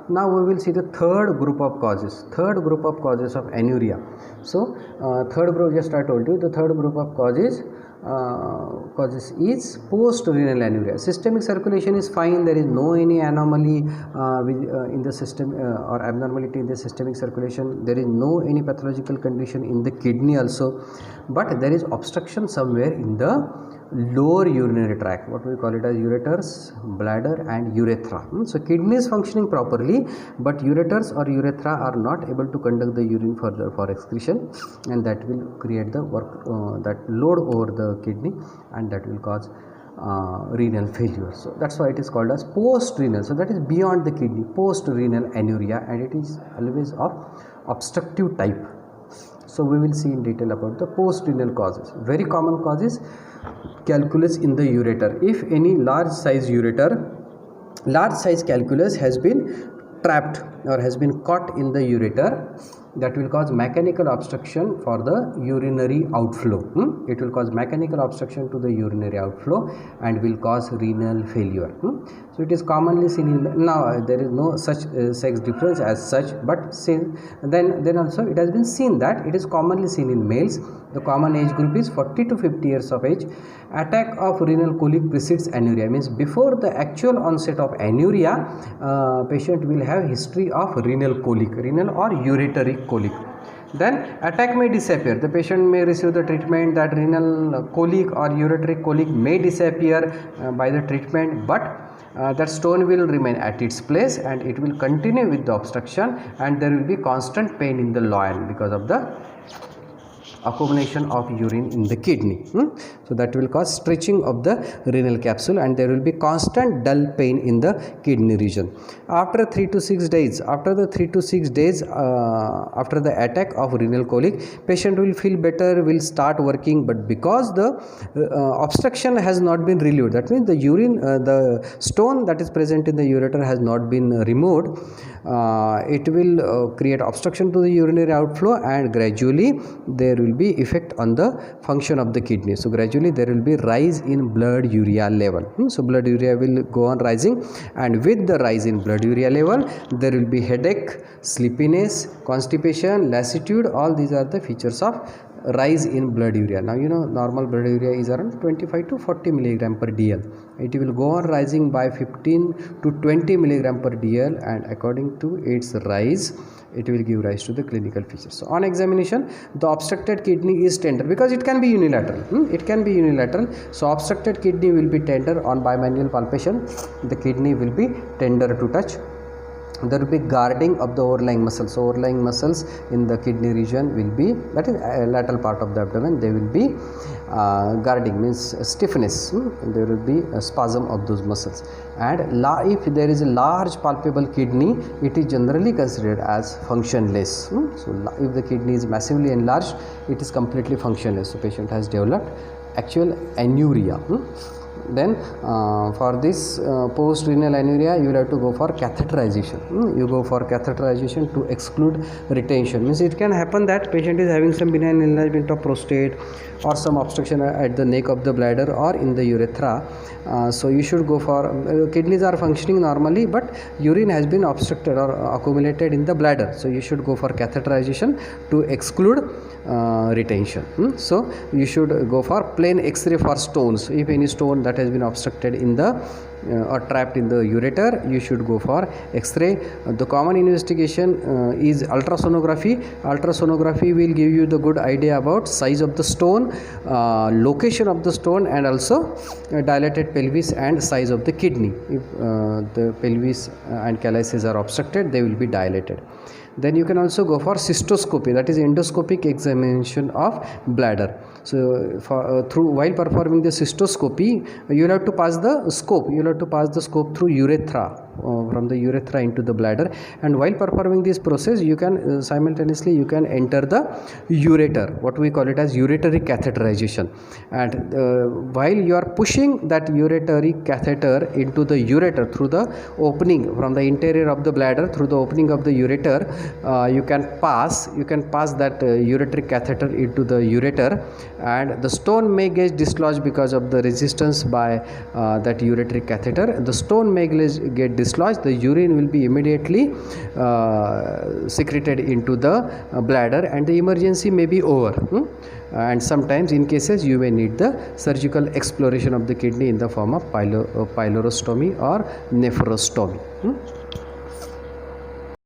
Now we will see the third group of causes. Third group of causes of anuria. So third group, just I told you, the third group of causes is post-renal anuria. Systemic circulation is fine, there is no any anomaly in the system or abnormality in the systemic circulation. There is no any pathological condition in the kidney also, but there is obstruction somewhere in the lower urinary tract, what we call it as ureters, bladder and urethra. So kidney is functioning properly, but ureters or urethra are not able to conduct the urine further for excretion, and that will create the work that load over the kidney, and that will cause renal failure. So that's why it is called as post-renal. So that is beyond the kidney, post-renal anuria, and it is always of obstructive type. So we will see in detail about the post-renal causes. Very common causes: calculus in the ureter. If any large size calculus has been trapped or has been caught in the ureter, that will cause mechanical obstruction for the urinary outflow. It will cause mechanical obstruction to the urinary outflow and will cause renal failure. So it is commonly seen in, now there is no such sex difference as such, but then also it has been seen that it is commonly seen in males. The common age group is 40 to 50 years of age. Attack of renal colic precedes anuria, means before the actual onset of anuria, patient will have history of renal colic, renal or ureteric colic. Then attack may disappear. The patient may receive the treatment, that renal colic or ureteric colic may disappear by the treatment, but that stone will remain at its place and it will continue with the obstruction, and there will be constant pain in the loin because of the accumulation of urine in the kidney. So that will cause stretching of the renal capsule, and there will be constant dull pain in the kidney region. After 3 to 6 days, after the attack of renal colic, patient will feel better, will start working, but because the obstruction has not been relieved, that means the urine, the stone that is present in the ureter has not been removed, it will create obstruction to the urinary outflow, and gradually there will be effect on the function of the kidney. So gradually there will be rise in blood urea level. So blood urea will go on rising, and with the rise in blood urea level, there will be headache, sleepiness, constipation, lassitude. All these are the features of rise in blood urea. Now you know normal blood urea is around 25 to 40 milligram per dl. It will go on rising by 15 to 20 milligram per dl, and according to its rise, it will give rise to the clinical features. So on examination, the obstructed kidney is tender, because it can be unilateral. It can be unilateral. So obstructed kidney will be tender on bimanual palpation. The kidney will be tender to touch. There will be guarding of the overlying muscles. So overlying muscles in the kidney region will be, that is lateral part of the abdomen, they will be guarding, means stiffness. There will be a spasm of those muscles. And if there is a large palpable kidney, it is generally considered as functionless. So if the kidney is massively enlarged, it is completely functionless. So patient has developed actual anuria. Then for this post-renal anuria, you will have to go for catheterization. You go for catheterization to exclude retention. Means it can happen that patient is having some benign enlargement of prostate or some obstruction at the neck of the bladder or in the urethra. So you should go for, kidneys are functioning normally, but urine has been obstructed or accumulated in the bladder. So you should go for catheterization to exclude retention. So you should go for plain X-ray for stones. If any stone that has been obstructed in the or trapped in the ureter, you should go for X-ray. The common investigation is ultrasonography. Ultrasonography will give you the good idea about size of the stone, location of the stone, and also dilated pelvis and size of the kidney. If the pelvis and calyces are obstructed, they will be dilated. Then you can also go for cystoscopy, that is endoscopic examination of bladder. So while performing the cystoscopy, you will have to pass the scope. You will have to pass the scope through urethra, from the urethra into the bladder. And while performing this process, you can simultaneously you can enter the ureter, what we call it as ureteric catheterization. And while you are pushing that ureteric catheter into the ureter through the opening from the interior of the bladder, through the opening of the ureter, you can pass that ureteric catheter into the ureter, and the stone may get dislodged because of the resistance by that ureteric catheter. The stone may get dislodged dislodged, the urine will be immediately secreted into the bladder and the emergency may be over. And sometimes in cases you may need the surgical exploration of the kidney in the form of pylostomy or nephrostomy.